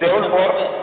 74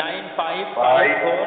9554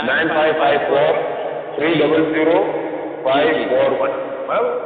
9554 300 541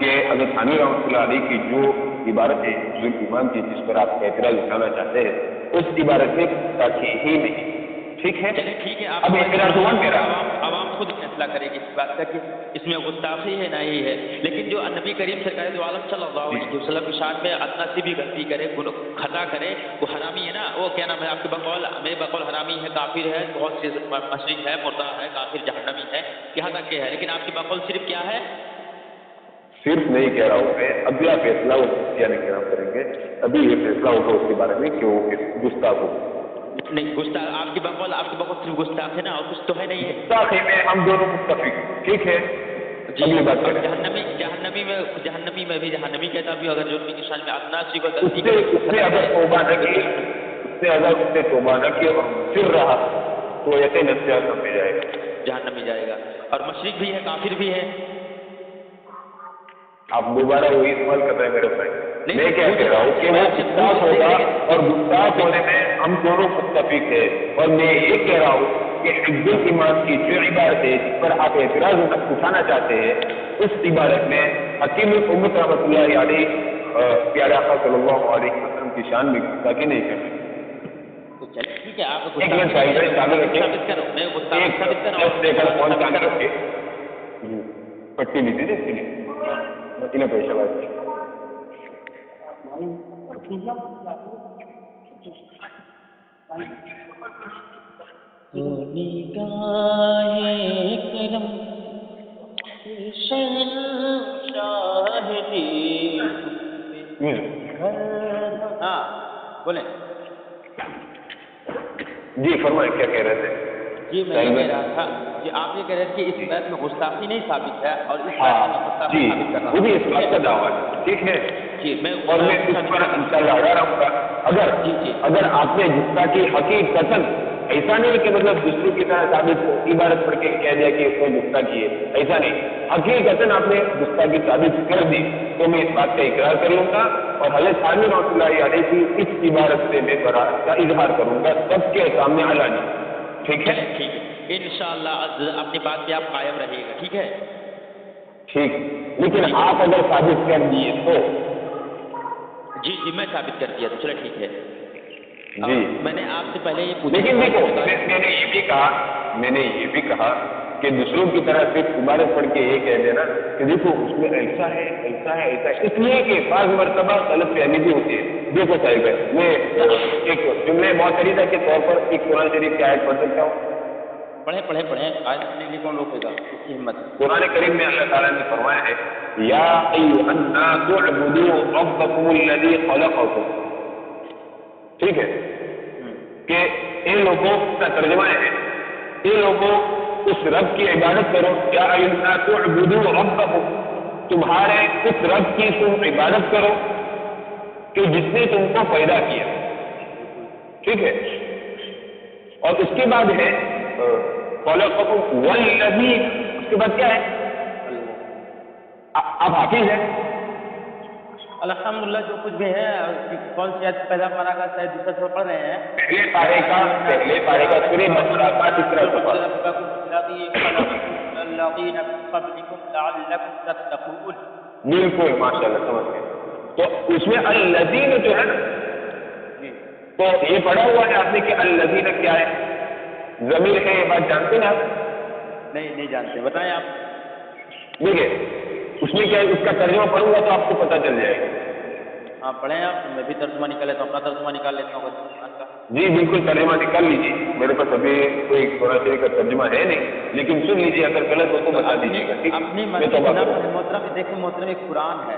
کہ حضرت ثانوی رحمۃ اللہ علیہ کی جو عبارت ہے جزء ایمان کی جس پر آپ اعتراض اٹھانا چاہتے ہیں اس عبارت میں گستاخی ہی نہیں. ٹھیک ہے, چلیے ٹھیک ہے, آپ اب اعتراض ہوا میرا. عوام خود فیصلہ کرے گی اس بات کا کہ اس میں گستاخی ہے نہیں ہے. لیکن جو نبی کریم سرکار دو عالم صلی اللہ علیہ وسلم کی شان میں ادنا سی بھی غلطی کرے, خطا کرے, وہ حرامی ہے نا, وہ کیا نام ہے آپ کے بقول, میرے بقول حرامی ہے, کافر ہے, بہت سے مشرک ہے, مردہ ہے, کافر جہنمی ہے, یہاں تک کہ ہے. لیکن آپ کے بقول صرف کیا ہے, صرف نہیں کہہ رہا ہوں میں, اگلا فیصلہ وہ کیا نہیں کہنا کریں گے, ابھی یہ فیصلہ ہوگا اس کے بارے میں کہ وہ گستاخ ہو نہیں گستاخ. آپ کے بقول صرف گستاخ ہے نا, اور کچھ تو ہے نہیں ہے. گستاخی میں ہم دونوں متفق. ٹھیک ہے, جی, اگلی بات اور کریں. جہنمی میں بھی جہنمی کہتا بھی اگر جو کی شان میں ادنا سی کو اس سے اگر توبہ نہ کی, اس سے توبہ نہ کی اور پھر رہا تو یقین اختیار سمجھ جائے گا, جہنم میں جائے گا. اور مشرک بھی ہے, کافر بھی ہے. آپ دوبارہ وہی سوال کر رہے ہیں میرے بھائی. میں کیا کہہ رہا ہوں کہ وہ گستاخ ہوگا اور گستاخ ہونے میں ہم دونوں متفق ہیں. اور میں یہ کہہ رہا ہوں کہ حفظ الایمان کی جو عبارت ہے جس پر آپ اعتراض اٹھانا چاہتے ہیں اس عبارت میں حکیم الامت رحمۃ اللہ علیہ پیارے آقا صلی اللہ علیہ وسلم کی شان میں گستاخی نہیں کرتے. تو چلیے ٹھیک ہے, آپ ایک منٹ چالو رکھے, پٹی لی تھی اس کے لیے انہیں پیشہ بات کی. ہاں بولیں. جی فرمائیں, کیا کہہ رہے تھے؟ جی میں یہ کہہ رہا تھا کہ آپ یہ کہہ رہے تھے کہ اس بات میں گستاخی نہیں ثابت ہے, اور اس بات میں گستاخی ثابت کر رہا ہوں. مجھے اس بات کا دعویٰ ہے. ٹھیک ہے, جی میں اور میں اس پر انشاءاللہ اڑا رہوں گا. اگر آپ نے گستاخی حقیقتاً ایسا نہیں کہ مطلب دوسروں کی طرح ثابت عبارت پڑھ کے کہہ دیا کہ اس نے گستاخی ہے, ایسا نہیں, حقیقتاً آپ نے گستاخی ثابت کر دی تو میں اس بات کا اقرار کروں گا اور حضرت ثانوی رحمۃ اللہ علیہ کی اس عبارت سے میں برات کا اظہار کروں گا سب کے سامنے علانی. ٹھیک ہے, ٹھیک ہے, انشاءاللہ اپنی بات پہ آپ قائم رہیے گا. ٹھیک ہے, ٹھیک, لیکن آپ اگر ثابت کر دیے تو. جی میں ثابت کر دیا تو چلے ٹھیک ہے. جی میں نے آپ سے پہلے یہ پوچھا, لیکن دیکھو میں نے یہ بھی کہا کہ دوسروں کی طرح صرف عبارت پڑھ کے یہ کہہ دینا کہ دیکھو اس میں ایسا ہے, اس لیے کہ بعض مرتبہ غلط فہمی بھی ہوتی ہے. دیکھو صاحب میں ایک جملے معترضہ کے طور پر ایک قرآن شریف کی آیت پڑھ سکتا ہوں. پڑھیں آج کے لیے کون روکے گا, اس کی ہمت. قرآن کریم میں اللہ تعالیٰ نے فرمایا ہے یا ایھا الناس اعبدوا ربکم الذی خلقکم. ٹھیک ہے, کہ اے لوگوں کا ترجمہ ہے اے لوگوں اس رب کی عبادت کرو. یا ایھا الناس اعبدوا ربکم, تمہارے اس رب کی تم عبادت کرو کہ جس نے تم کو پیدا کیا. ٹھیک ہے, اور اس کے بعد ہے خلقکم والذی, اس کے بعد کیا ہے, آپ حافظ ہیں الحمدللہ جو کچھ بھی ہے. کون سی آیت پہلا پارہ کا شاید دوسرا سورہ پڑھ رہے ہیں, پہلے پارے کا سورہ بقرہ کا تیسرا صفحہ. بالکل ماشاء اللہ سمجھ گئے. تو اس میں الذین جو ہے نا, تو یہ پڑھا ہوا ہے آپ نے کہ الذین کیا ہے, ضمیر ہے, یہ بات جانتے ہیں آپ؟ نہیں جانتے, بتائیں آپ. دیکھیے اس میں کیا ہے, اس کا ترجمہ پڑھوں گا تو آپ کو پتہ چل جائے گا. ہاں پڑھیں آپ, میں بھی ترجمہ نکال لیتا ہوں, اپنا ترجمہ نکال لیتا ہوں قرآن کا. جی بالکل ترجمہ نکال لیجیے, میرے پاس ابھی کوئی قرآن شریف کا ترجمہ ہے نہیں, لیکن سن لیجیے, اگر غلط ہو تو بتا دیجیے گا. اپنی محترم دیکھیں, محترم ایک قرآن ہے,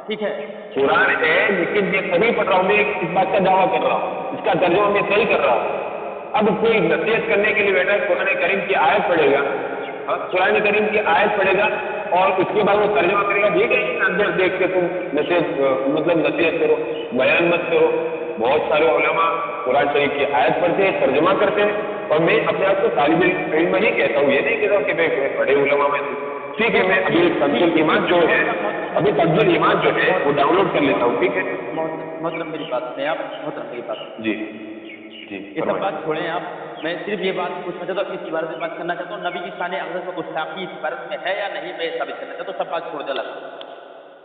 ٹھیک ہے, قرآن ہے, لیکن میں صحیح پڑھ رہا ہوں, میں اس بات کا دعویٰ کر رہا ہوں, اس کا ترجمہ میں صحیح کر رہا ہوں. اب کوئی نصیحت کرنے کے لیے بیٹا قرآن کریم کی آیت پڑھے گا, قرآن کریم کی آیت پڑھے گا اور اس کے بعد وہ ترجمہ کرے گا. یہ کہیں اندر دیکھ کے تم نصیحت کرو, بیان مت کرو. بہت سارے علماء قرآن شریف کی آیت پڑھتے ہیں, ترجمہ کرتے ہیں, اور میں اپنے آپ کو طالب علم ہی کہتا ہوں, یہ نہیں کہتا ہوں کہ میں بڑے علماء میں. ٹھیک ہے, میں ابھی تنزیل ایمان جو ہے وہ ڈاؤن لوڈ کر لیتا ہوں. ٹھیک ہے, محترم میری بات سنیں آپ, محترم میری بات. جی یہ سب بات چھوڑیں آپ, میں صرف یہ بات پوچھنا چاہتا ہوں, اس عبارت میں بات کرنا چاہتا ہوں, نبی کی شان اقدس میں گستاخی اس عبارت میں ہے یا نہیں, میں ثابت کرنا چاہتا ہوں. سب بات چھوڑ دیں,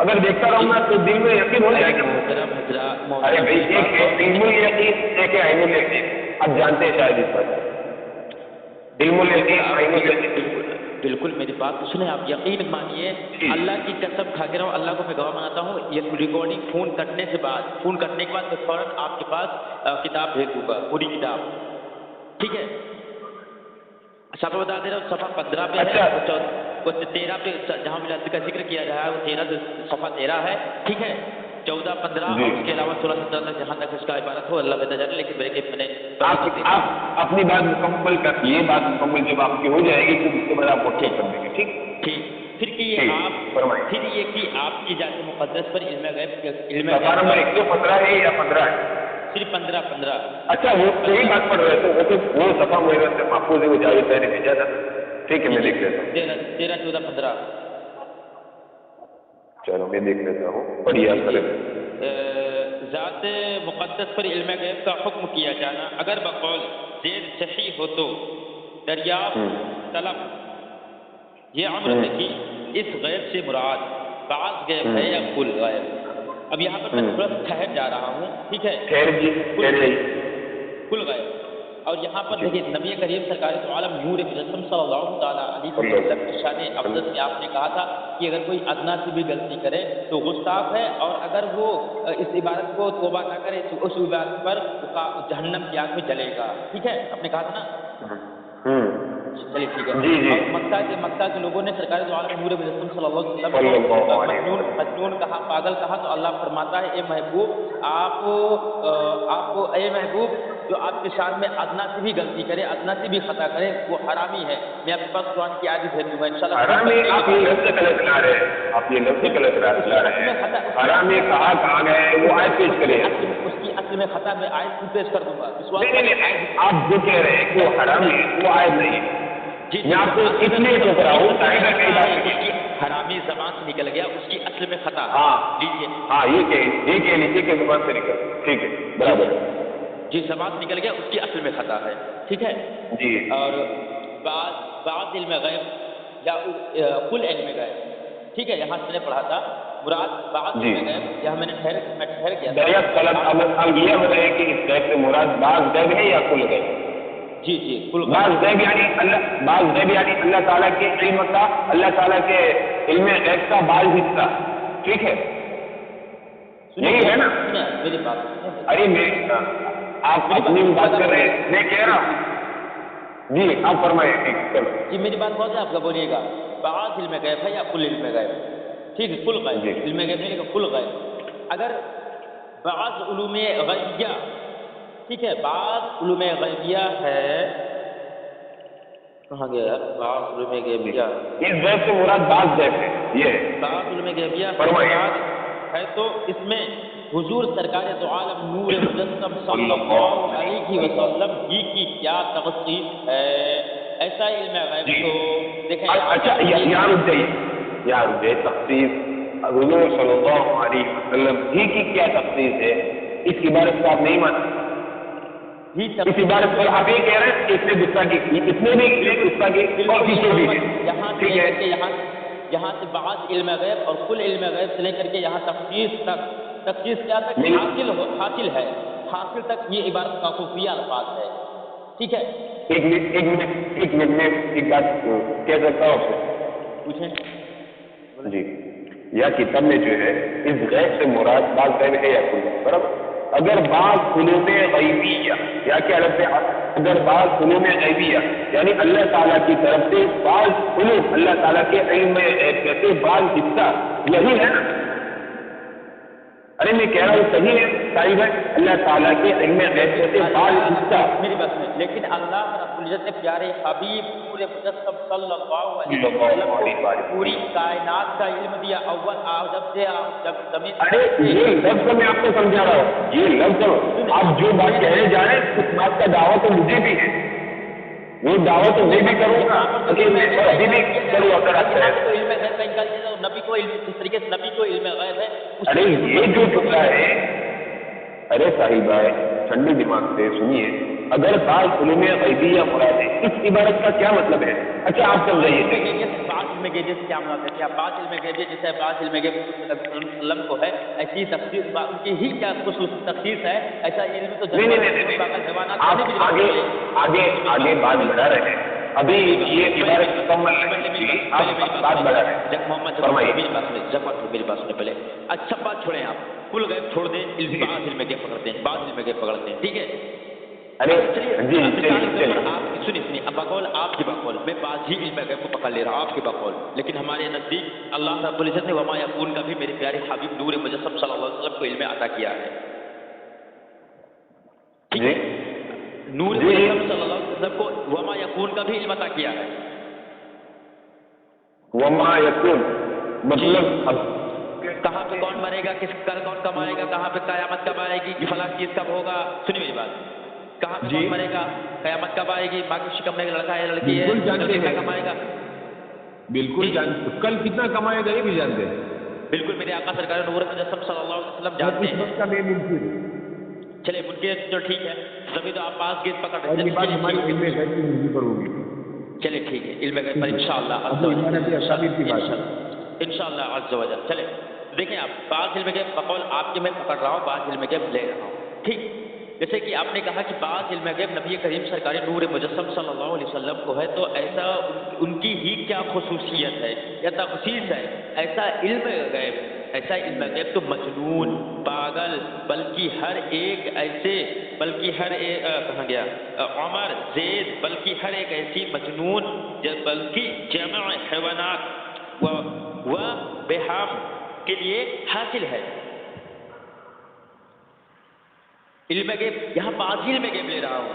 اگر دیکھتا رہوں گا تو دل میں یقین ہو جائے گا. محترم حضرات، ارے بھائی ایک ہے علم الیقین، ایک ہے عین الیقین. آپ جانتے ہیں شاید اس پر علم الیقین عین الیقین. بالکل میری بات تو سنیں آپ، یقین مانیے، اللہ کی قسم کھا کے رہا ہوں، اللہ کو میں گواہ بناتا ہوں، یہ ریکارڈنگ فون کٹنے کے بعد میں فوراً آپ کے پاس کتاب بھیج دوں گا، پوری کتاب. ٹھیک ہے، صفحہ بتا دے رہا ہوں، صفحہ 15 پہ ہے، وہ 13 پہ جہاں ملاد کا ذکر کیا جا رہا ہے وہ صفحہ 13 ہے. ٹھیک ہے، 14 15 اور اس کے علاوہ 16 17 تک جہاں تک اس کا عبارت ہو، اللہ بتا جانے. لیکن میں نے آپ اپنی بات مکمل کر، یہ بات مکمل جب آپ کی ہو جائے گی تو اس کے بعد آپ کو ٹھیک کر دیں گے. ٹھیک. پھر یہ کہ آپ کی ذات مقدس پر علم غیب نمبر 115 ہے یا 15 ہے؟ صرف 15. اچھا وہ صحیح بات پڑھ رہے تھے، وہ صفحہ میرے سے محفوظ ہے، وہ جاوید بھائی نے بھیجا تھا. ٹھیک ہے میں دیکھ لیتا ہوں. 13 14 15. چلو میں دیکھ لیتا ہوں، پڑھیے آپ کریں. ذات مقدس پر علم غیب کا حکم کیا جانا اگر بقول زیر صحیح ہو تو دریافت طلب یہ امر ہے کہ اس غیب سے مراد بعض غیب ہے یا کل غیب. اب یہاں پر میں تھوڑا ٹھہر جا رہا ہوں. ٹھیک ہے، کل غیب. اور یہاں پر دیکھیے نبی کریم سرکار تو عالم نور مجسم صلی اللہ تعالیٰ علیہ وسلم کی شان افضل میں آپ نے کہا تھا کہ اگر کوئی ادنا سے بھی غلطی کرے تو گستاخ ہے، اور اگر وہ اس عبارت کو توبہ نہ کرے تو اس عبارت پر جہنم کی آگ میں جلے گا. ٹھیک ہے، آپ نے کہا تھا نا. چلیے ٹھیک ہے. اور مکہ کے لوگوں نے سرکار دو عالم نور مجسم صلی اللہ علیہ وسلم کو مجنون کہا، پاگل کہا، تو اللہ فرماتا ہے اے محبوب آپ اے محبوب جو آپ کے شان میں ادنا سے بھی غلطی کرے، ادنا سے بھی خطا کرے، وہ حرامی ہے. میں آپ کے پاس قرآن کی آیت بھیج دوں گا انشاءاللہ. حرامی آپ یہ لفظ غلط لا رہے ہیں، آپ یہ لفظ غلط لا رہے ہیں. حرامی کہاں گئے وہ آیت پیش کرے. اس کی اصل میں خطا میں آیت پیش کر دوں گا. نہیں آپ جو کہہ رہے ہیں کہ وہ حرامی ہے وہ آیت نہیں ہے. جی میں آپ کو اس لیے پوچھ رہا ہوں حرامی زبان سے نکل گیا، اس کی اصل میں خطا. لیجیے ہاں یہ کہہ لیجیے کہ زبان سے نکل. ٹھیک ہے برابر. جی زبان سے نکل گیا، اس کی اصل میں خطا ہے. ٹھیک ہے جی. اور بعض علم غیب یا کل علم غیب. ٹھیک ہے، یہاں سے نے پڑھا تھا مراد بعض علم غیب، یہاں میں ٹھہر گیا اب یہ بتائیں کہ اس غیب سے مراد بعض غیب ہے یا کل غیب؟ جی کل بعض غیب یعنی اللہ تعالیٰ کے علم کا، اللہ تعالیٰ کے علم غیب کا بعض حصہ. ٹھیک ہے، یہی ہے نا میری بات. ارے میں آپ اپنی بات کر رہے ہیں، میں کہہ رہا ہوں. جی آپ فرمائیں. جی میری بات بہت ہے، آپ کا بولیے گا بعض علم غیب ہے یا کل علم غیب. ٹھیک ہے، کل غیب. علم غیب نہیں لیکن کل غیب. اگر بعض علوم غیبیہ، ٹھیک ہے، بعض علوم غیبیہ ہے، کہاں گیا بعض علوم غیبیہ، اس غیب سے مراد بعض غیب ہے. یہ بعض علوم غیبیہ ہے تو اس میں حضور سرکار دو عالم نور مجسم صلی اللہ علیہ وسلم ہی کی کیا تخصیص ہے. ایسا علم غیب تو دیکھیں. اچھا یہاں رک جائیے تخصیص حضور صلی اللہ علیہ وسلم ہی کی کیا تخصیص ہے، اس عبارت کو آپ نہیں مانتے. اس عبارت پر آپ یہ کہہ رہے ہیں کہ اس نے غصہ کی، اس نے بھی غصہ کی اور کسی بھی نے. یہاں سے بعض علم غیب اور کل علم غیب سے لے کر کے یہاں تخصیص کیا تک حاصل تک یہ عبارت کا خفیہ الفاظ ہے. ٹھیک ہے، ایک منٹ میں ایک بات کہہ سکتا ہوں آپ سے؟ پوچھیں. جی یا کتاب میں جو ہے اس غیب سے مراد بعض غیب ہے یا کل، برابر. اگر بعض علوم غیبیہ یا کیا لفظ ہے، اگر بعض علوم غیبیہ یعنی اللہ تعالیٰ کی طرف سے بعض علوم، اللہ تعالیٰ کے علم میں سے بعض حصہ، یہی ہے نا. ارے میں کہہ رہا ہوں صحیح ہے صاحب ہے، اللہ تعالیٰ کے علم غیب میں سے بعض حصہ. میری بات میں لیکن اللہ رب العزت نے پیارے حبیب پورے مجسم صلی اللہ علیہ وسلم کو پوری کائنات کا علم دیا. اول جب زمین. ارے یہ لفظ میں آپ کو سمجھا رہا ہوں، یہ لفظ آپ جو بات کہنے جا رہے ہیں اس بات کا دعویٰ تو مجھے بھی ہے، وہ دعویٰ تو میں بھی کروں گا، میں ابھی بھی کروں اگر آپ کو علم غیب کا انکار کیا جائے، نبی کو جس طریقے سے نبی کو علم غیب ہے. ارے یہ جو جملہ ہے، ارے صاحب بھائی ٹھنڈے دماغ سے سنیے. اگر بعض علوم غیبیہ مراد ہے، اس عبارت کا کیا مطلب ہے؟ اچھا آپ سمجھائیے. بعض علم غیب سے کیا مراد ہے؟ کیا بعض علم غیب جیسے بعض علم غیب وسلم کو ہے ایسی تخصیص ان کی ہی کیا خصوص تخصیص ہے؟ ایسا علم تو آگے بات بڑھا رہے ہیں ابھی یہ عبارت مکمل نہیں آپ بات بڑھا رہے ہیں محمد میری بات سنیں پہلے. اچھا بات چھوڑیں آپ کل غیب چھوڑ دیں بعض علم غیب پکڑتے ہیں بعض علم غیب پکڑتے ہیں ٹھیک ہے. ارے جی چلیے آپ سنیے بقول آپ کی بقول میں بعض ہی علم غیب کو پکڑ لے رہا ہوں آپ کی بقول لیکن ہمارے نزدیک اللہ رب العزت نے وما یکون کا بھی میرے پیارے حبیب نور مجسم صلی اللہ علیہ وسلم کو علم عطا کیا ہے. ٹھیک ہے نور مجسم صلی اللہ علیہ وسلم کو وما یکون کا بھی علم عطا کیا ہے. وما یکون مطلب کہاں پہ کون مرے گا کس کل کون کمائے گا کہاں پہ قیامت کب آئے گی فلاں چیز کب ہوگا. سنیے میری بات کہاں پہ کون مرے گا قیامت کب آئے گی ماں کی شکم میں لڑکا ہے لڑکی ہے کتنا کمائے گا بالکل جانتے کل کتنا کمائے گا یہ بھی جانتے ہیں بالکل میرے آقا سرکار نور مجسم صلی اللہ علیہ وسلم جانتے ہیں. چلے ممکن تو ٹھیک ہے سبھی تو آپ پاس گیت پکڑ رہے ہیں. چلے ٹھیک ہے علم غیب پر انشاءاللہ عز و جل. چلے دیکھیں آپ بعض علم غیب بقول آپ کے میں پکڑ رہا ہوں بعض علم غیب لے رہا ہوں ٹھیک. جیسے کہ آپ نے کہا کہ بعض علم غیب نبی کریم سرکار نور مجسم صلی اللہ علیہ وسلم کو ہے تو ایسا ان کی ہی کیا خصوصیت ہے یا تخصیص ہے. ایسا علم غیب تو مجنون پاگل بلکہ ہر ایک ایسے بلکہ ہر ایک کہاں گیا عمر زید بلکہ ہر ایک ایسی مجنون بلکہ جمع حیوانات و بہام کے لیے حاصل ہے. علم غیب یہاں بعض علم غیب لے رہا ہوں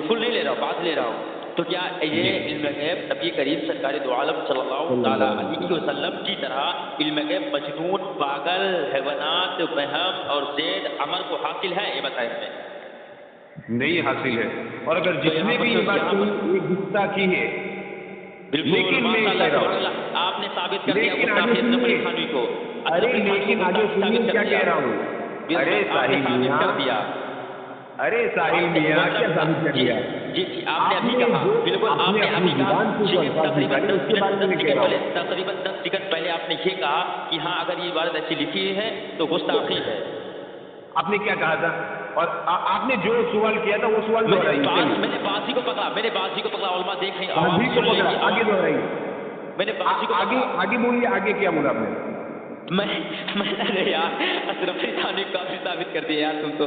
فل نہیں لے رہا ہوں بعض لے رہا ہوں. تو کیا یہ علم غیب نبی کریم سرکار دو عالم صلی اللہ تعالیٰ علیہ وسلم کی طرح علم غیب مجنون پاگل حیوانات بہم اور زید عمر کو حاصل ہے یہ بتائیں ہمیں. نہیں حاصل ہے اور اگر جس نے بھی یہ بات کہی یہ گستاخی ہے. بالکل آپ نے ثابت کر دیا خانوی کو. ارے لیکن آگے سنیے کیا کہہ رہا ہوں. ارے ساحل میاں کیا ثابت کر دیا جی آپ نے ابھی کہا بالکل آپ نے ابھی کہا تقریباً 10 سیکنڈ پہلے آپ نے یہ کہا کہ ہاں اگر یہ عبارت ایسی لکھی ہے تو گستاخی ہے. آپ نے کیا کہا تھا اور آپ نے جو سوال کیا تھا وہ سوال میں نے باسی کو پکڑا علماء دیکھ رہے ہیں آگے دوہرائی میں نے باسی کو آگے بولیے آگے کیا بولا آپ نے. میں یار اشرف علی تھانوی کافی ثابت کر دیا یار تم تو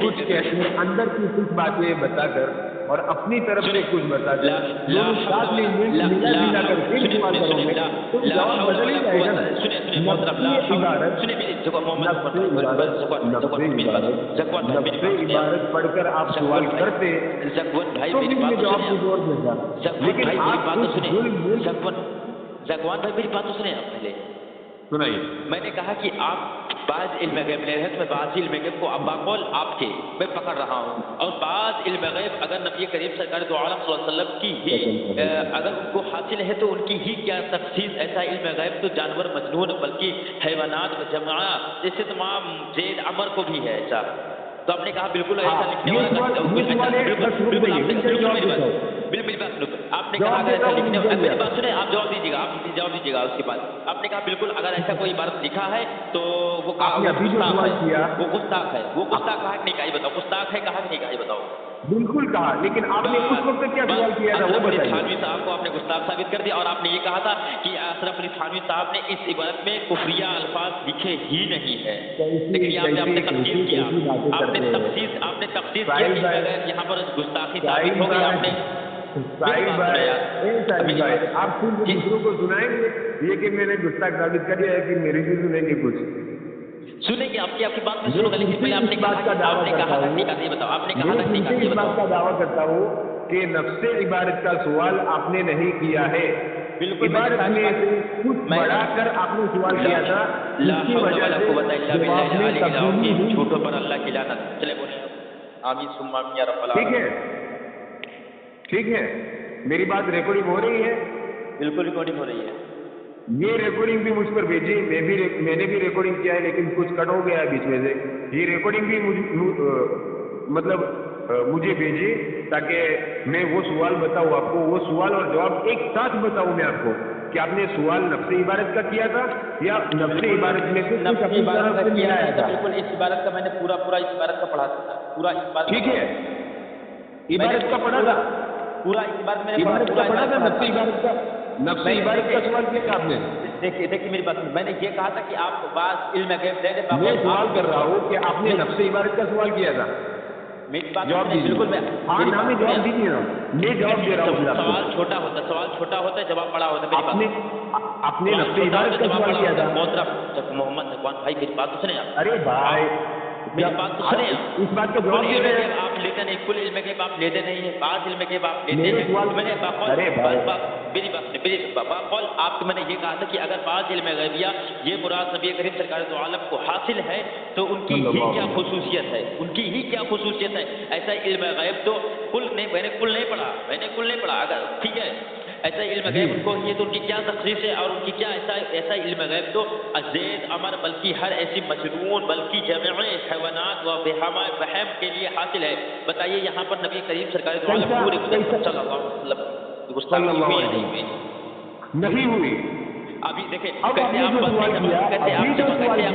کچھ اندر کی کچھ باتیں بتا کر اور اپنی طرف سے کچھ بتا کر ساتھ میں ملا کر پھر سوال کرو گے تو جواب بدل ہی جائے گا. عبارت پڑھ کر آپ سوال کرتے تو بھی جواب کچھ اور دیتا لیکن آپ زکوان بھائی میری بات تو سنیں آپ پہلے سنائیے. میں نے کہا کہ آپ بعض علم غیب لے رہے ہیں تو میں بعض علم غیب کو بقول آپ کے میں پکڑ رہا ہوں اور بعض علم غیب اگر نبی کریم سرکار دو عالم صلی اللہ علیہ وسلم کی ہی اگر ان کو حاصل ہے تو ان کی ہی کیا تخصیص. ایسا علم غیب تو جانور مجنون بلکہ حیوانات جمع جیسے تمام زید عمر کو بھی ہے ایسا. تو آپ نے کہا بالکل ایسا لکھنے آپ نے کہا اگر ایسا لکھنے میری بات سنیں آپ جواب دیجیے گا اس کے بعد آپ نے کہا بالکل اگر ایسا کوئی عبارت لکھا ہے تو وہ گستاخ ہے کہا کہ نہیں کہا یہ بتاؤ گستاخ ہے کہا کہ نہیں کہا یہ بتاؤ. بالکل کہا لیکن آپ نے اس وقت کیا سوال کیا تھا وہ بتائیے. تھانوی صاحب کو آپ نے گستاخ ثابت کر دیا اور آپ نے یہ کہا تھا کہ اشرف علی تھانوی صاحب نے اس عبارت میں کفریہ الفاظ لکھے ہی نہیں ہے لیکن یہ آپ نے تخصیص کیا آپ نے تخصیص کیا یہاں پر گستاخی ثابت ہو گئی آپ نے. آپ خود دوسروں کو سنائیں گے یہ کہ میں نے گستاخ ثابت کر دیا ہے کہ میری بھی سنیں گے کچھ سنیں گے آپ کی بات میں سنوں گا لیکن پہلے آپ نے کہا تھا بتاؤ آپ نے کہا اس بات کا دعویٰ کرتا ہوں کہ نفس عبارت کا سوال آپ نے نہیں کیا ہے. عبارت میں سے کچھ بڑھا کر آپ نے سوال کیا تھا جس کی وجہ سے جھوٹوں پر اللہ کی لعنت. چلے بولیں آمین ثم آمین یا رب العالمین. ٹھیک ہے میری بات ریکارڈنگ ہو رہی ہے. بالکل ریکارڈنگ ہو رہی ہے. یہ ریکارڈنگ بھی مجھ پر بھیجی میں نے بھی ریکارڈنگ کیا ہے لیکن کچھ کٹ ہو گیا ہے بیچ میں سے. یہ ریکارڈنگ بھی مجھے بھیجی تاکہ میں وہ سوال بتاؤں آپ کو, وہ سوال اور جواب ایک ساتھ بتاؤں میں آپ کو کہ آپ نے سوال نفس عبارت کا کیا تھا یا نفس عبارت میں سے نفس اپنی عبارت طرف کا سے کیا ملایا ہے. تھا. بالکل اس عبارت کا میں نے پورا اس عبارت کا پڑھا تھا, پورا عبارت ٹھیک ہے, عبارت کا پڑھا تھا, پورا عبارت میں نے عبارت کا پڑھا تھا, نفس عبارت کا, نفس عبارت کا سوال کیا تھا آپ نے. دیکھیے میری بات, میں نے یہ کہا تھا کہ آپ بعض علم غیب دے دیں. میں سوال کر رہا ہوں کہ آپ نے نفس عبارت کا سوال کیا تھا. میری بات جواب دیجیے. بالکل میں ہاں نا, میں جواب دیجیے نا, میں جواب دے رہا ہوں. سوال چھوٹا ہوتا ہے, جواب بڑا ہوتا ہے. آپ نے نفس عبارت کا سوال کیا تھا. محمد اقبال بھائی میری بات تو سنیں آپ. ارے بھائی میری بات تو سنیں آپ. اس بات کا جواب دے رہے ہیں آپ لیتے نہیں, کل علم غیب آپ لیتے نہیں ہیں, بعض علم غیب آپ لیتے میرے ہیں. سوال, میں نے ارے بھائی میری بات آپ میں نے یہ کہا تھا کہ اگر بعض علم غیبیہ یہ مراد نبی کریم سرکار دو عالم کو حاصل ہے تو ان کی ہی کیا خصوصیت ہے, ان کی ہی کیا خصوصیت ہے. ایسا علم غیب تو میں نے کل نہیں پڑھا اگر ٹھیک ہے, ایسا علم غیب ان کو یہ تو ان کی کیا تخصیص ہے اور ان کی کیا ایسا علم غیب تو زید امر بلکہ ہر ایسی مجنون بلکہ جميع حیوانات و بہم کے لیے حاصل ہے. بتائیے یہاں پر نبی کریم سرکار دو عالم پورے صلی اللہ علیہ وسلم نہیں ہوئی. ابھی دیکھیں اب آپ نے جو سوال کیا, ابھی جو سوال کیا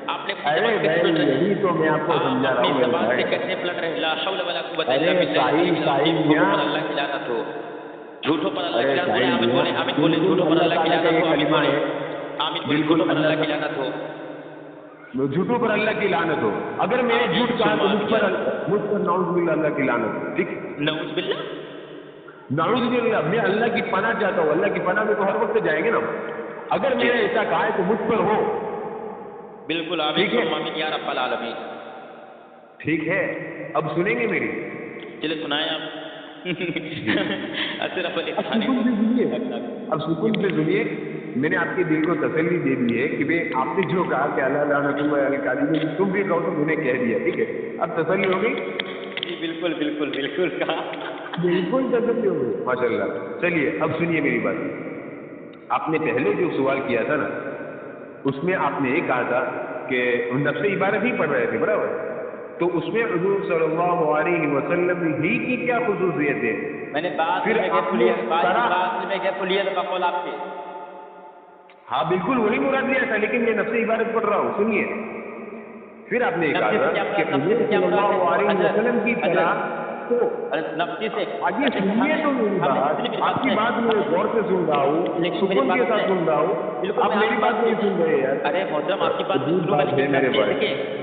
آپ نے, ارے بھائی یہی تو میں آپ کو سمجھا رہا ہوں. زبان سے کیسے پلٹ رہے, لا حول ولا قوت الا باللہ. اللہ کی لعنت ہو, جھوٹوں پر اللہ کی لعنت ہو. آمین بولے جھوٹوں پر اللہ کی لعنت ہو. آمین بولے, آمین بولے جھوٹوں پر اللہ کی لعنت ہو. جھوٹوں پر اللہ کی لعنت ہو. اگر میں نے جھوٹ کہا تو مجھ پر نعوذ باللہ اللہ کی لعنت ہو. ٹھیک, نعوذ باللہ, نعوذ باللہ. میں اللہ کی پناہ چاہتا ہوں, اللہ کی پناہ میں تو ہر وقت جائیں گے نا. اگر میں نے ایسا کہا ہے تو مجھ پر ہو. بالکل آمین آمین یا رب العالمین. ٹھیک ہے, اب سنیں گے میری. چلے سنائیں آپ. اب سکون سے سنیے. میں نے آپ کے دل کو تسلی دے دی ہے کہ آپ نے جو کہا کہ اللہ لعنت اللہ, تم بھی کہو تو میں نے کہہ دیا. ٹھیک ہے, اب تسلی ہو گئی. جی بالکل کہا, بالکل تسلی ہو گئی, ماشاء اللہ. چلیے اب سنیے میری بات. آپ نے پہلے جو سوال کیا تھا نا, اس میں آپ نے یہ کہا تھا کہ نفس عبارت ہی پڑھ رہے تھے, برابر. تو اس میں حضور صلی اللہ علیہ وسلم ہی کی کیا خصوصیت ہے. میں نے بات میں گیپ لیا تھا بقول آپ کے. ہاں بالکل وہی مراد لیا تھا, لیکن میں نفس عبارت پڑھ رہا ہوں. سنیے, پھر آپ نے کہا تھا کہ حضور صلی اللہ علیہ وسلم کی طرح تو نفسی سے آگے سنیے تو میری بات, آپ کی بات میں غور سے سن رہا ہوں, سکون کے ساتھ سن رہا ہوں. آپ میری بات نہیں سن رہے یار. ارے محترم آپ کی بات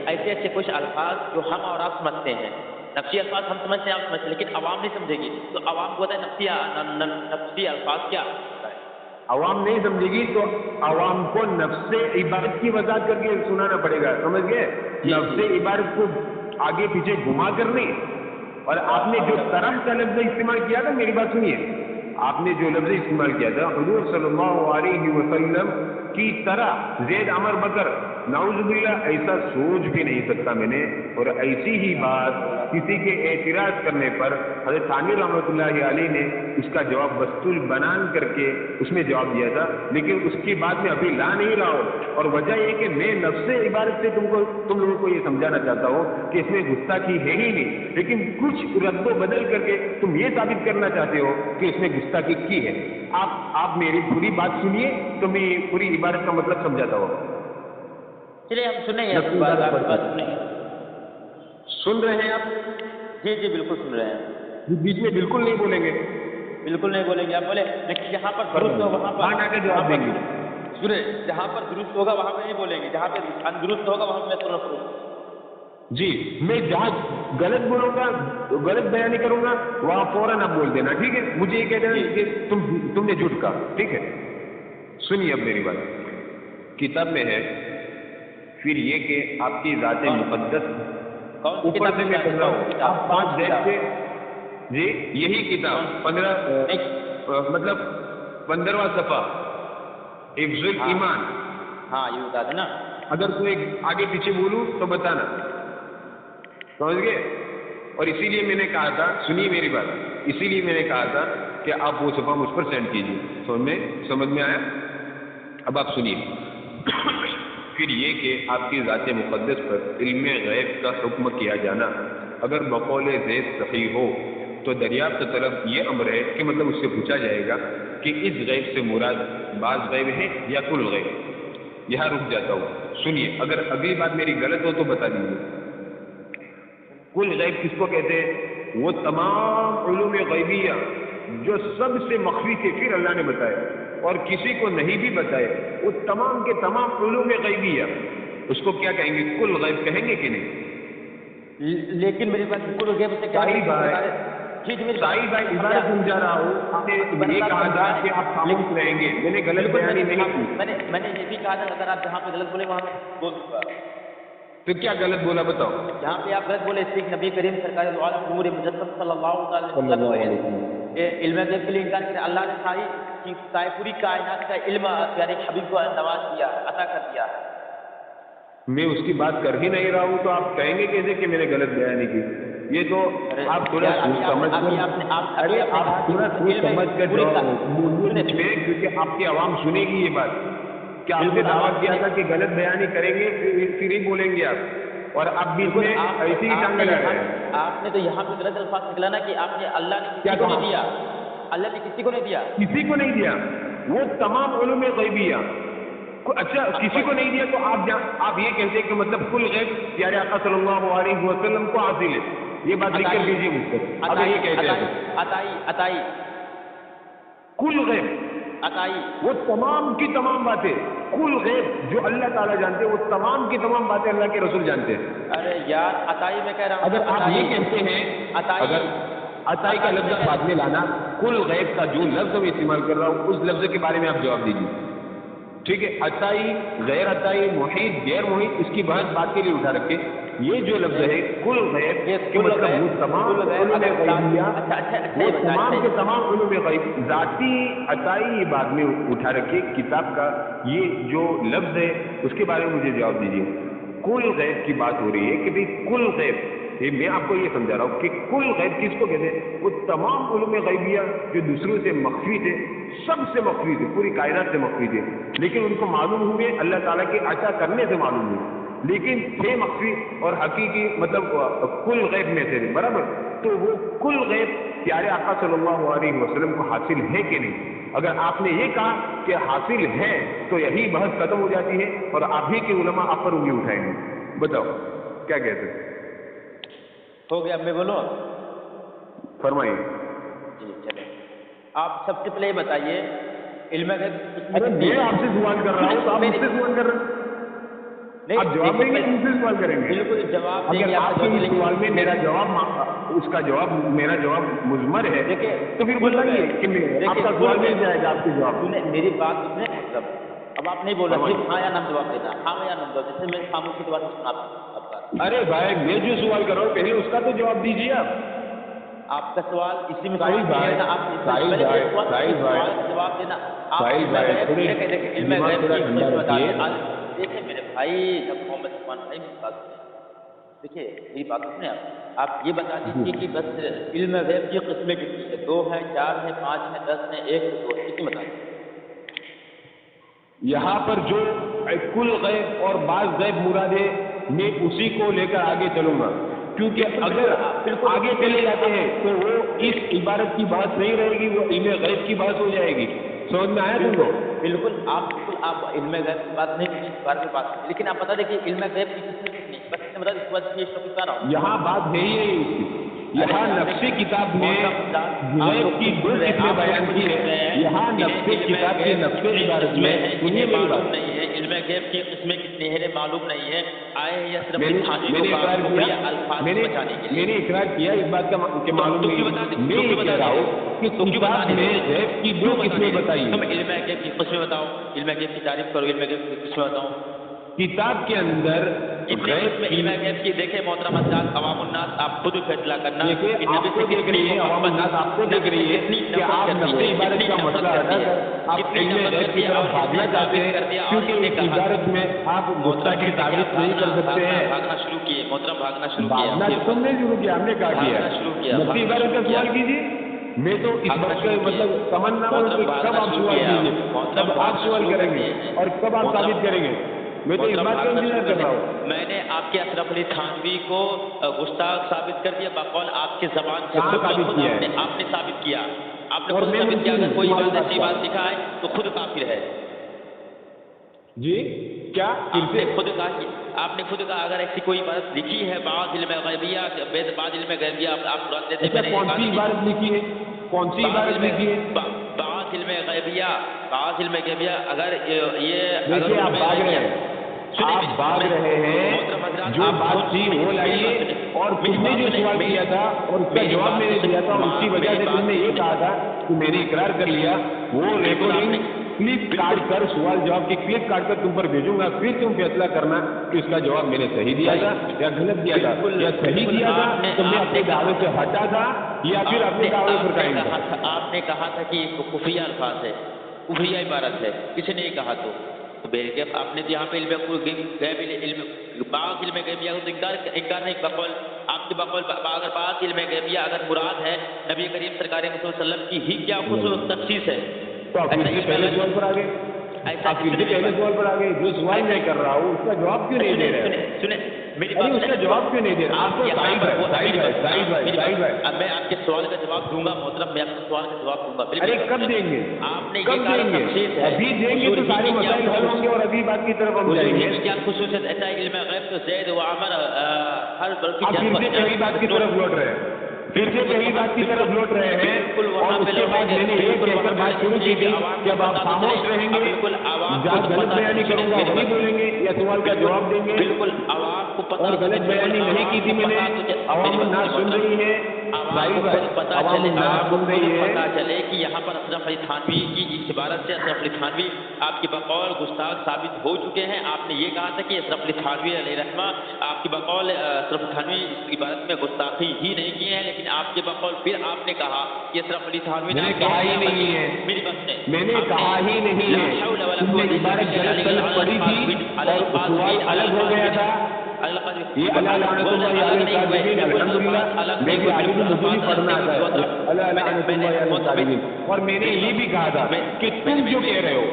ایسے کچھ الفاظ جو ہم اور آپ سمجھتے ہیں, نفسی الفاظ ہم سمجھتے ہیں, آپ سمجھتے ہیں, لیکن عوام نہیں سمجھے گی. تو عوام کو ہوتا ہے نفسی الفاظ کیا, عوام نہیں سمجھے گی تو عوام کو نفس عبارت کی وضاحت کر کے سنانا پڑے گا. سمجھ گئے, نفس عبارت کو آگے پیچھے گھما کر نہیں. اور آپ نے جو طرح کا لفظ استعمال کیا تھا, میری بات سنیے, آپ نے جو لفظ استعمال کیا تھا حضور صلی اللہ علیہ وسلم کی طرح زید عمر بکر, نعوذ باللہ ایسا سوچ بھی نہیں سکتا میں نے. اور ایسی ہی بات کسی کے اعتراض کرنے پر حضرت ثانی رحمۃ اللہ علیہ نے اس کا جواب بسط البنان کر کے اس میں جواب دیا تھا, لیکن اس کی بات میں ابھی لا نہیں رہا ہوں. اور وجہ یہ کہ میں نفس عبارت سے تم لوگوں کو یہ سمجھانا چاہتا ہوں کہ اس میں گستاخی ہے ہی نہیں, لیکن کچھ رد و بدل کر کے تم یہ ثابت کرنا چاہتے ہو کہ اس میں گستاخی کی ہے. آپ میری پوری بات سنیے تو میں پوری عبارت کا مطلب سمجھاتا ہوں. چلیے ہم سنیں گے. سن رہے ہیں آپ؟ جی بالکل سن رہے ہیں. بیچ میں بالکل نہیں بولیں گے. بالکل نہیں بولیں گے. آپ بولے جہاں پر درست ہو وہاں پر جواب دیں گے. سنیں, جہاں پر درست ہوگا وہاں پہ نہیں بولیں گے, جہاں پہ اندرست ہوگا وہاں پہ سننا پڑے گا. جی, میں جہاں غلط بولوں گا, غلط بیانی کروں گا, وہاں فوراً آپ بول دینا. ٹھیک ہے, مجھے یہ کہہ دینا کہ تم نے جھوٹ کہا. ٹھیک ہے, سنیے اب میری بات. کتاب میں ہے پھر یہ کہ آپ کی ذات مقدس اوپر سے میں پڑھ رہا ہوں, آپ 5 دیکھ سے. جی یہی کتاب 15واں صفحہ حفظ الایمان. ہاں یہ بتا دینا. اگر کوئی آگے پیچھے بولوں تو بتانا, سمجھ گئے. اور اسی لیے میں نے کہا تھا, سنیے میری بات, اسی لیے میں نے کہا تھا کہ آپ وہ صفحہ مجھ پر سینڈ کیجیے. سمجھ میں آیا؟ اب آپ سنیے. پھر یہ کہ آپ کی ذات مقدس پر علم غیب کا حکم کیا جانا اگر بقول زید صحیح ہو تو دریافت طلب یہ امر ہے کہ مطلب اس سے پوچھا جائے گا کہ اس غیب سے مراد بعض غیب ہے یا کل غیب. یہاں رک جاتا ہوں. سنیے, اگر اگلی بات میری غلط ہو تو بتا دیجیے. کل غیب کس کو کہتے ہیں؟ وہ تمام علوم غیبیہ جو سب سے مخفی تھے پھر اللہ نے بتایا اور کسی کو نہیں بھی بتائے, وہ تمام کے تمام علوم غیبیہ, اس کو کیا کہیں گے؟ کل غیب کہیں گے کہ نہیں؟ لیکن میری بات کل غیب سے کیا سائی بھائی عبارت سمجھا رہا ہوں. آپ نے یہ کہا تھا کہ آپ خاموش رہیں گے, میں نے غلط بیانی نہیں کی. میں نے یہ بھی کہا تھا اگر آپ جہاں پہ غلط بولے وہاں بول دوں گا. تو کیا غلط بولا بتاؤ؟ جہاں پہ آپ غلط بولے اس لیے نبی کریم سرکار دو عالم نور مجسم صلی اللہ علیہ وسلم علم غیب کے لیے انکار کیا. اللہ نے ساری پوری کائنات کا علم پیارے حبیب کو نواز دیا, عطا کر دیا. میں اس کی بات کر ہی نہیں رہا ہوں تو آپ کہیں گے کیسے کہ میں نے غلط بیانی کی؟ یہ تو آپ تھوڑا سوچ سمجھ کر, ارے آپ تھوڑا سوچ سمجھ کر کیونکہ آپ کی عوام سنے گی یہ بات. کیا آپ نے دعویٰ کیا تھا کہ غلط بیانی کریں گے پھر ہی بولیں گے آپ, اور آپ بھی ایسی ہی ٹانگ لگا رہے ہیں. آپ نے تو یہاں پہ غلط الفاظ نکلا نا کہ آپ نے اللہ نے کسی کو نہیں دیا, اللہ نے کسی کو نہیں دیا, کسی کو نہیں دیا. وہ تمام علوم غیبیہ, اچھا کسی کو نہیں دیا تو آپ یہ کہتے ہیں کہ مطلب کل غیب پیارے آقا صلی اللہ علیہ وسلم کو حاصل ہے. یہ بات لکھ کر دیجیے مجھ سے. اب یہ کہتے ہیں عطائی کل غیب عطائی, وہ تمام کی تمام باتیں کل غیب جو اللہ تعالیٰ جانتے ہیں, وہ تمام کی تمام باتیں اللہ کے رسول جانتے ہیں. ارے یار عطائی میں کہہ رہا ہوں, اگر آپ یہ کہتے ہیں, اگر عطائی کا لفظ بعد میں لانا, کل غیب کا جو لفظ میں استعمال کر رہا ہوں اس لفظ کے بارے میں آپ جواب دیجیے. ٹھیک ہے, عطائی غیر عطائی محیط غیر محیط اس کی بحث بات کے لیے اٹھا رکھے. یہ جو لفظ ہے کل غیب کے مطلب وہ تمام علوم غیبیہ, وہ تمام کے تمام علوم غیب, ذاتی عطائی یہ بعد میں اٹھا رکھے. کتاب کا یہ جو لفظ ہے اس کے بارے میں مجھے جواب دیجیے. کل غیب کی بات ہو رہی ہے کہ بھئی کل غیب, میں آپ کو یہ سمجھا رہا ہوں کہ کل غیب کس کو کہتے ہیں؟ وہ تمام علوم غیبیہ جو دوسروں سے مخفی تھے, سب سے مخفی تھے, پوری کائنات سے مخفی تھے, لیکن ان کو معلوم ہوئے اللہ تعالیٰ کے عطا کرنے سے معلوم ہوئے, لیکن تھے مخفی اور حقیقی مطلب کل غیب میں تھے. برابر, تو وہ کل غیب پیارے آقا صلی اللہ علیہ وسلم کو حاصل ہے کہ نہیں؟ اگر آپ نے یہ کہا کہ حاصل ہے تو یہی بحث ختم ہو جاتی ہے اور آپ ہی کے علماء آپ پر انگلی اٹھائیں گے. بتاؤ کیا کہتے ہیں؟ ہو گیا, میں بولوں؟ فرمائیے. جی چلیں, آپ سب سے پہلے یہ بتائیے علم غیب. ارے میں آپ سے سوال کر رہا ہوں تو آپ مجھ سے سوال کر رہے ہیں, آپ جواب دیں گے مجھ سے سوال کریں گے؟ بالکل جواب دیں اگر گے. آپ کے سوال میں میرا جواب, اس کا جواب میرا جواب مضمر ہے تو پھر بتائیے کہ آپ کا سوال مل جائے گا. آپ کے جواب میری بات سنیں, مطلب اب آپ نہیں بولا صرف ہاں یا نام جواب دینا, ہاں یا نام جواب, جیسے میں خاموشی کی بات سنا آپ کا. ارے بھائی میں جو سوال کر رہا ہوں پہلے اس کا تو جواب دیجیے. آپ کا سوال اسی میں ساحل بھائی جواب دینا. دیکھیں میرے بھائی, جب محمد عثمان بھائی بات سنیں, دیکھیے میری بات سنیں, آپ یہ بتا دیجیے کہ بس علم غیب کی قسمیں کتنی ہے؟ 2 ہیں, 4 ہیں, 5 ہیں, 10 ہیں, 1 ہے, 2 ہے, کتنی بتا دیجیے. یہاں پر جو کل غیب اور بعض غیب مراد ہے, میں اسی کو لے کر آگے چلوں گا, کیونکہ اگر آگے چلے جاتے ہیں تو وہ اس عبارت کی بات نہیں رہے گی, وہ علم غیب کی بات ہو جائے گی. سمجھ میں آیا تم کو؟ بالکل آپ علم غیب کی بات نہیں کی, اس بارے میں بات کی, لیکن آپ بتا دیں کہ علم غیب کی قسمیں کتنی, بس اس نے بتا اس کے بعد یہ ٹاپک کہاں رہا. یہاں بات نہیں ہے اس کی. یہاں نفس کتاب میں غیب کی 2 قسمیں بیان کی ہے. یہاں نفس کتاب کی نفس عبارت میں انہیں معلوم نہیں ہے علم غیب کی قسمیں کتنی ہیں, معلوم نہیں ہے. آئے ہیں یا صرف میں نے اقرار کیا اس بات کا کہ معلوم نہیں. میں یہ کہہ رہا ہوں کہ کتاب میں غیب کی 2 قسمیں بتائی. تم علم غیب کی قسمیں بتاؤ, علم غیب کی تعریف کرو, علم غیب کی قسمیں بتاؤ. کتاب کے اندر غیب میں علم غیب کی دیکھیں محترم حضرات, عوام الناس آپ خود فیصلہ کرنا. آپ کو دیکھ رہی ہے, عوام الناس آپ کو دیکھ رہی ہے کہ آپ نفس عبادت کا مسئلہ ادا کر آپ علم غیب کی طرف بھاگنا چاہتے ہیں, کیونکہ اس عبادت میں آپ گفتہ کی تعریف نہیں کر سکتے ہیں. بھاگنا شروع کیے محترم, بھاگنا شروع بھاگنا تم نے شروع کیا, ہم نے کہا کیا. نفس عبادت کا سوال کیجیے. میں تو اس بات کا مطلب تمنا ہوں کہ کب آپ سوال کیجیے, کب آپ سوال کریں گے اور کب آپ ثابت کریں گے. میں تو اس بات کا انتظار کر رہا ہوں. میں نے آپ کے اشرف علی تھانوی کو گستاخ ثابت کر دیا بقول آپ کی زبان سے. کہاں ثابت کیا ہے؟ آپ نے ثابت کیا. آپ نے اور خود میں ثابت کیا. اگر کوئی تمہاری بات بات ایسی کا. بات دکھائے تو خود کافر ہے. جی کیا آپ نے خود کہا کہ آپ نے خود کہا اگر ایسی کوئی عبارت لکھی ہے بعض علم غیبیہ بعض علم غیبیہ آپ مراد لیتے ہیں. کون سی عبارت لکھی ہے؟ کون سی عبارت لکھی ہے؟ بعض علم غیبیہ اگر یہ دیکھیے آپ بھاگ رہے ہیں. آپ بھاگ رہے ہیں. جو بات تھی وہ لائیے. اور تم نے جو سوال کیا تھا اور اس کا جواب میں نے دیا تھا اور اسی وجہ سے تم نے یہ کہا تھا کہ میں نے اقرار کر لیا. وہ ریکارڈنگ کلپ کاٹ کر سوال جواب کی کلپ کاٹ کر تم پر بھیجوں گا. پھر تم فیصلہ کرنا کہ اس کا جواب میں نے صحیح دیا تھا یا غلط دیا تھا. یا صحیح دیا تھا تو میں اپنے دعوے سے ہٹا تھا یا پھر اپنے دعوے پر قائم تھا. آپ نے کہا تھا کہ یہ کفریہ الفاظ ہے, کفریہ عبارت ہے. کسی نے یہ کہا تو آپ نے یہاں پہ بعض علم غیبیہ کو انکار نہیں. بقول آپ کے بقول اگر بعض علم غیبیہ اگر مراد ہے نبی کریم سرکار صلی اللہ علیہ وسلم کی ہی کیا خصوص تخصیص ہے. تو آپ پھر سے پہلے سوال پر آ گئے. آپ پھر سے پہلے سوال پر آ گئے. جو سوال میں کر رہا ہوں اس کا جواب کیوں نہیں دے رہے؟ سنیں میری بات. اس کا جواب کیوں نہیں دے رہے؟ آپ کو اب میں آپ کے سوال کا جواب دوں گا محترم. میں آپ کے سوال کا جواب دوں گا. ارے کب دیں گے؟ آپ نے کب دیں گے؟ ابھی دیں گے تو سارے مسائل حل ہوں گے اور ابھی بات کی طرف ہم جائیں گے. کیا خصوصیت ایسا علم غیب تو زید و عمر ہر بلکہ آپ پھر سے پہلی بات کی طرف لوٹ رہے ہیں. پھر سے پہلی بات کی طرف لوٹ رہے ہیں. اور اس کے بعد میں نے یہ کہہ کر بات شروع کی تھی کہ اب آپ خاموش رہیں گے, جہاں غلط بیانی کروں گا وہی بولیں گے یا سوال کا جواب دیں گے. بالکل عوام کو پتہ اور غلط بیانی نہیں کی تھی میں نے. عوام الناس سن رہی ہے. عوام الناس سن رہی ہے. پتہ چلے کہ یہاں پر اشرف علی تھانوی کی اس عبارت سے اشرف علی تھانوی آپ کے بقول گستاخ ثابت ہو چکے ہیں. آپ نے یہ کہا تھا کہ اشرف علی تھانوی علیہ رحمہ آپ کے بقول اشرف علی تھانوی اس عبارت میں گستاخی ہی نہیں کیے ہیں. لیکن آپ کے بقول پھر آپ نے کہا کہ اشرف علی تھانوی نے کہا ہی نہیں ہے. میری بات ہے, میں نے کہا ہی نہیں ہے. تم نے عبارت غلط غلط پڑھی تھی اور سوال الگ ہو گیا تھا. یہ اللہ لعنت اللہ علی الکاذبین. الحمدللہ میں بھی عالم اصولی پڑھنا آتا ہے. اللہ لعنت اللہ علی الکاذبین. اور میں نے یہ بھی کہا تھا کہ تم جو کہہ رہے ہو,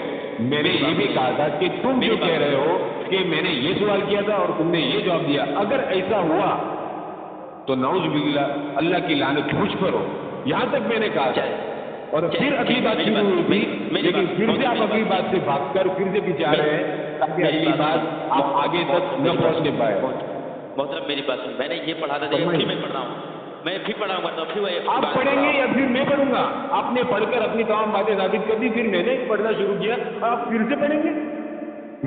میں نے یہ بھی کہا تھا کہ تم جو کہہ رہے ہو کہ میں نے یہ سوال کیا تھا اور تم نے یہ جواب دیا, اگر ایسا ہوا تو نعوذ باللہ اللہ کی لعنت مجھ پر ہو. یہاں تک میں نے کہا تھا. اور پھر اگلی بات شروع ہوئی تھی, لیکن پھر سے آپ اگلی بات سے بھاگ کر پھر سے پیچھے آ رہے ہیں تاکہ اگلی بات آپ آگے تک نہ پہنچنے پائے. محترم میری بات سن, میں نے یہ پڑھا تھا پھر میں پڑھ رہا ہوں. میں پھر پڑھاؤں گا تو پھر آپ پڑھیں گے یا پھر میں پڑھوں گا؟ آپ نے پڑھ کر اپنی تمام باتیں ثابت کر دی, پھر میں نے پڑھنا شروع کیا, آپ پھر سے پڑھیں گے.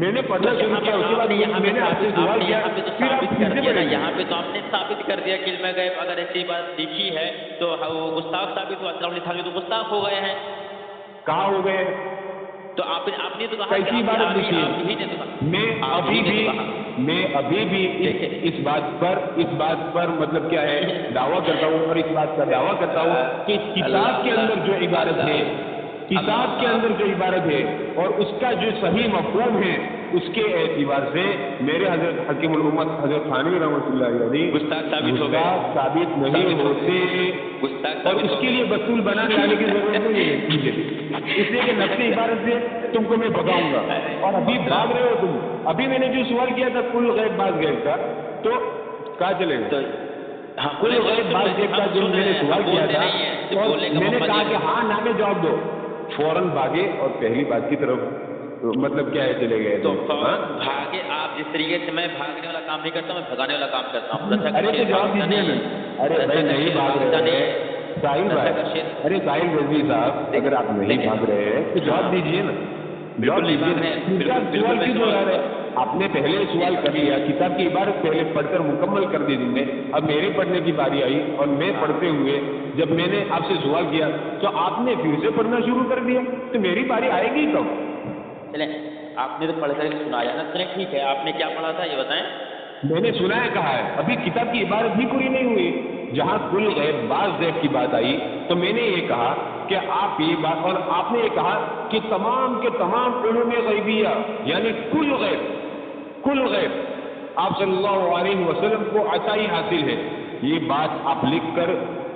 میں نے پڑھنا شروع کیا, اس کے بعد میں نے آپ سے سوال کیا, پھر آپ پھر سے پڑھیں گے. یہاں پہ تو آپ نے ثابت کر دیا کہ علم غیب اگر ایسی بات لکھی ہے تو وہ گستاخ ثابت ہوا. اشرف علی تھانوی تو گستاخ ہو گئے ہیں. کہاں ہو گئے؟ تو آپ نے تو کہا کیسی عبارت لکھی ہے؟ میں ابھی بھی اس بات پر مطلب کیا ہے دعویٰ کرتا ہوں اور اس بات کا دعویٰ کرتا ہوں کہ کتاب کے اندر جو عبارت ہے, کتاب کے اندر جو عبارت ہے اور اس کا جو صحیح مفہوم ہے اس کے اعتبار سے میرے حضرت حکیم الامت حضرت تھانوی رحمۃ اللہ علیہ گستاخ ثابت نہیں ہوتے. اور اس کے لیے بطول بنانے والے کی ضرورت نہیں ہے, اس لیے کہ نفس عبارت سے تم کو میں بتاؤں گا. اور ابھی بھاگ رہے ہو تم. ابھی میں نے جو سوال کیا تھا کل غیب بعض غیب کا, تو کہاں چلے گا؟ کل غیب بعض غیب کا جو میں نے سوال کیا تھا اور میں نے کہا کہ ہاں نہ میں جواب دو, فوراً بھاگے اور پہلی بات کی طرف مطلب کیا ہے چلے گئے. تو بھاگے آپ جس طریقے سے میں بھاگنے والا کام نہیں کرتا, میں بھگانے والا کام کرتا ہوں. ارے تو جواب دیجیے نا. ارے بھائی نہیں بھاگ رہے ساحل بھائی. ارے ساحل رضوی صاحب اگر آپ نہیں بھاگ رہے ہیں تو جواب دیجیے نا. جواب دیجیے. سوال کیوں دو رہے؟ آپ نے پہلے سوال کر لیا, کتاب کی عبارت پہلے پڑھ کر مکمل کر دی تم نے. اب میرے پڑھنے کی باری آئی اور میں پڑھتے ہوئے جب میں نے آپ سے سوال کیا تو آپ نے پھر سے پڑھنا شروع کر دیا, تو میری باری آئے گی کب؟ چلیں آپ نے تو پڑھ کر سنایا نا. چلیں ٹھیک ہے, آپ نے کیا پڑھا تھا یہ بتائیں. میں نے سنا ہے کہا ہے, ابھی کتاب کی عبارت بھی پوری نہیں ہوئی. جہاں کل غیب بعض غیب کی بات آئی تو میں نے یہ کہا کہ آپ یہ بات, اور آپ نے یہ کہا کہ تمام کے تمام علوم غیبیہ یعنی کل غیب آپ صلی اللہ علیہ وسلم کو عطائی حاصل ہے. یہ بات آپ لکھ کر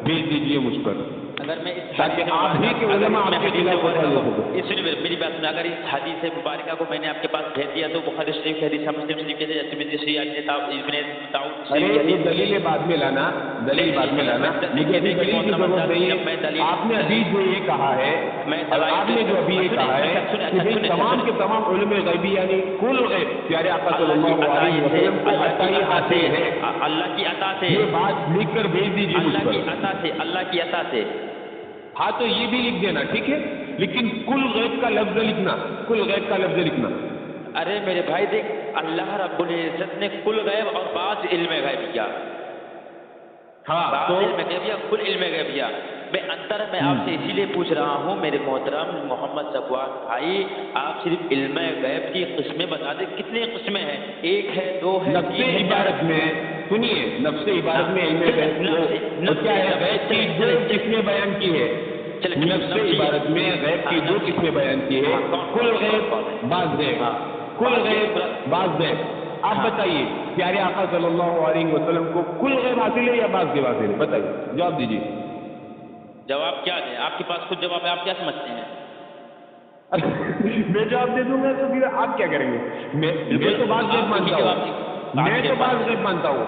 بھیج دیجئے مجھ پر. اگر میں اس تاکہ آپ ہی کے علماء آپ کے خلاف فتویٰ دے سکیں. اس لیے میری بات سنیں، اگر اس حدیث مبارکہ کو میں نے آپ کے پاس بھیج دیا تو بخاری شریف کی حدیث، مسلم شریف کی حدیث، ترمذی شریف، ابن داؤد ارے شریف کی وہ حدیث. دلیل بعد میں لانا، دلیل بعد میں لانا، مجھے ابھی دلیل کی ضرورت نہیں ہے. آپ نے ابھی جو یہ کہا ہے، آپ نے جو ابھی یہ کہا ہے کہ بھئی تمام کے تمام علم غیبی یعنی کل غیب پیارے آقا صلی اللہ علیہ وسلم کو عطا ہی حاصل ہے. اللہ کی عطا سے، یہ بات لکھ کر بھیج دیجیے مجھ اللہ کی پر. عطا سے، اللہ کی عطا سے. ہاں تو یہ بھی لکھ دینا، ٹھیک ہے، لیکن کل غیب کا لفظ لکھنا، کل غیب کا لفظ لکھنا. ارے میرے بھائی دیکھ، اللہ رب العزت نے کل غیب اور بعض علم غیب کیا. ہاں بعض تو علم غیب کیا، کل علم غیب کیا. میں آپ سے اسی لیے پوچھ رہا ہوں میرے محترم محمد صفوان بھائی، آپ صرف علم غیب کی قسمیں بتا دیں. کتنی قسمیں ہیں؟ ایک ہے، دو ہے، نفس تین ہے، عبارت میں سنیے، نفس عبارت میں علم غیب کیا ہے؟ غیب کی دو قسمیں بیان کی ہے. نفس عبارت میں غیب کی دو قسمیں بیان کی ہے، کل غیب، بعض غیب. کل غیب، بعض غیب. آپ بتائیے پیارے آقا صلی اللہ علیہ وسلم کو کل غیب حاصل ہے یا بعض غیب حاصل ہے؟ بتائیے، جواب دیجیے. جواب کیا دیں؟ آپ کے پاس خود جواب ہے، آپ کیا سمجھتے ہیں؟ میں جواب دے دوں گا تو پھر آپ کیا کریں گے؟ میں تو بعض غیب مانتا ہوں، میں تو بعض غیب مانتا ہوں.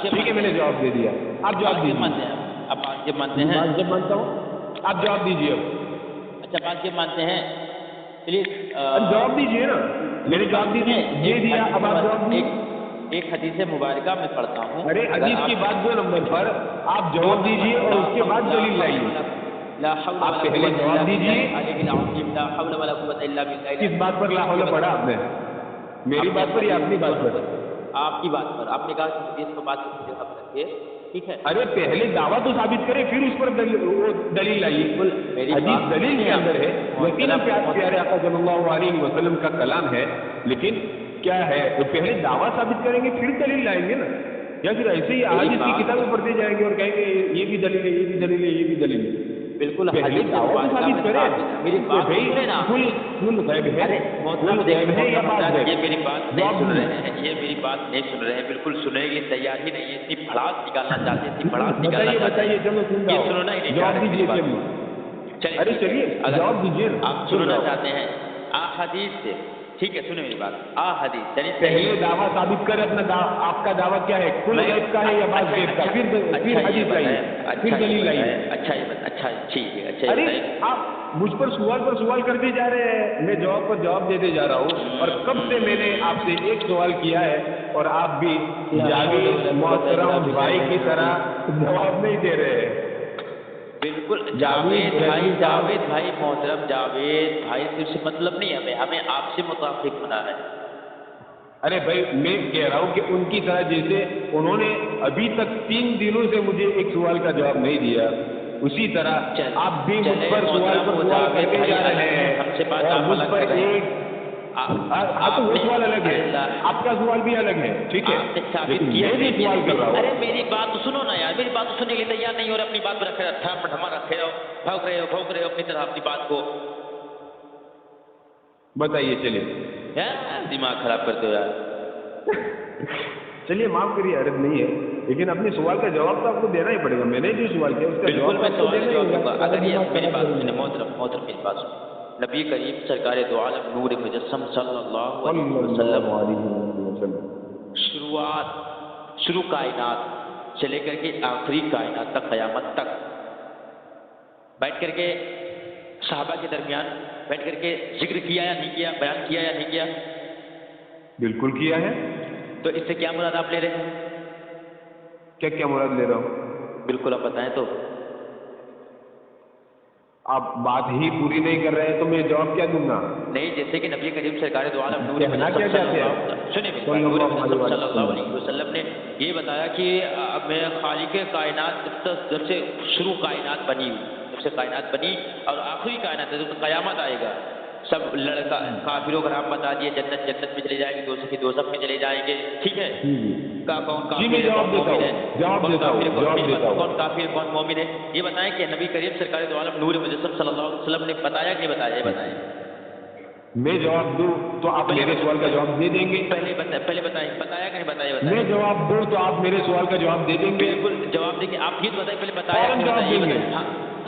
ٹھیک ہے، میں نے جواب دے دیا، آپ جواب دیجیے. مانتے ہیں آپ؟ بعض غیب مانتے ہیں؟ بعض غیب مانتا ہوں، آپ جواب دیجیے. اب اچھا، بعض غیب مانتے ہیں، چلیے جواب دیجیے نا. میں نے جواب دے دیا، اب آپ جواب دیجیے. ایک حدیث مبارکہ میں پڑھتا ہوں. ارے حدیث کی بات 2 نمبر پر آپ جواب دیجیے اور اس کے بعد دلیل لائیے. آپ پہلے جواب دیجیے. کس بات پر لا حول پڑھا آپ نے؟ میری بات پر یا اپنی بات پر؟ آپ کی بات پر. آپ نے کہا کہ حدیث کو بات کی جگہ پر رکھیے، ٹھیک ہے. ارے پہلے دعویٰ تو ثابت کرے، پھر اس پر دلیل لائیے. حدیث دلیل کے اندر ہے، یقیناً پیارے آقا صلی اللہ علیہ وسلم کا کلام ہے، لیکن کیا ہے، پہلے دعویٰ ثابت کریں گے پھر دلیل لائیں گے نا. یا پھر ایسے ہی احادیث کی کتابیں پڑھتے جائیں گے اور کہیں گے یہ بھی دلیل ہے، یہ بھی دلیل ہے، یہ بھی دلیل ہے. بالکل پہلے دعویٰ ثابت کرے. میری بات سنیں نا. کل غیب ہے، کل غیب ہے یا بعض غیب؟ یہ میری بات نہیں سن رہے ہیں، یہ میری بات نہیں سن رہے ہیں، بالکل سننے کے لیے تیار ہی نہیں ہے. اتنی بھڑاس نکالنا چاہتے ہیں، اتنی بھڑاس نکالنا چاہتے ہیں. بتائیے، چلو سن رہا ہوں. سننا ہی نہیں. جواب دیجیے. ارے چلیے جواب دیجیے. آپ سننا چاہتے ہیں احادیث سے، ٹھیک ہے، سنیں میری بات. احادیث یعنی پہلے دعویٰ ثابت کرے اپنا. آپ کا دعویٰ کیا ہے؟ کل غیب کا ہے یا بعض غیب کا؟ پھر حدیث لائیے، پھر دلیل لائیے. اچھا ٹھیک ہے. اچھا، ارے آپ مجھ پر سوال کرتے جا رہے ہیں، میں جواب پر جواب دیتے جا رہا ہوں. اور کب سے میں نے آپ سے ایک سوال کیا ہے اور آپ بھی جاوید محترم بھائی کی طرح جواب نہیں دے رہے ہیں. بالکل جاوید بھائی محترم جاوید بھائی سے مطلب نہیں، ہمیں آپ سے متفق ہونا ہے. ارے بھائی میں کہہ رہا ہوں کہ ان کی طرح جیسے انہوں نے ابھی تک 3 دنوں سے مجھے ایک سوال کا جواب نہیں دیا، اسی طرح آپ بھی مجھ پر سوال کرتے جا رہے ہیں. ہم سے بات مجھ پر ایک تو وہ سوال الگ ہے، آپ کا سوال بھی الگ ہے، ٹھیک ہے، لیکن میں بھی سوال کر رہا ہوں. ارے میری بات سنو نا یار، میری بات سننے کے لیے تیار نہیں ہو رہا. اپنی بات پہ رکھے رہے ہو، بھوک رہے ہو اپنی طرح اپنی بات کو. بتائیے. چلیے دماغ خراب کرتے ہو یار. چلیے معاف کریے، عرض نہیں ہے، لیکن اپنے سوال کا جواب تو آپ کو دینا ہی پڑے گا. میں نے جو سوال کیا اس کا جواب میں سوال دوں گا. اگر یہ میری بات سنیں محترم میری بات سنیں. نبی کریم سرکار دو عالم نور مجسم صلی اللہ علیہ وسلم شروع کائنات سے لے کر کے آخری کائنات تک، قیامت تک بیٹھ کر کے صحابہ کے درمیان بیٹھ کر کے ذکر کیا یا نہیں کیا، بیان کیا یا نہیں کیا؟ بالکل کیا ہے. تو اس سے کیا مراد آپ لے رہے ہیں؟ کیا مراد لے رہا ہوں؟ بالکل آپ بتائیں. تو آپ بات ہی پوری نہیں کر رہے ہیں تو میں جواب کیا دوں گا؟ نہیں، جیسے کہ نبی کریم سرکار دو عالم نور صلی اللہ علیہ وسلم نے یہ بتایا کہ میں خالق کائنات جب سے شروع کائنات بنی، جب سے کائنات بنی اور آخری کائنات ہے جب قیامت آئے گا، سب لڑکا کافروں کا نام بتا دیے، جنت میں چلے جائیں گے، دوزخ میں چلے جائیں گے. ٹھیک ہے، کون کافر کون مومن ہے، یہ بتائیں کہ نبی کریم سرکار دو عالم نور مجسم صلی اللہ علیہ وسلم نے بتایا کہ نہیں بتایا؟ یہ بتائیں. میں جواب دوں تو آپ میرے سوال کا جواب دے دیں گے؟ پہلے بتائیں، بتایا کہ نہیں بتایا؟ میں جواب دوں تو آپ میرے سوال کا جواب دے دیں گے؟ بالکل جواب دیں گے. آپ یہ بتائیں، پہلے بتایا کہ نہیں بتایا؟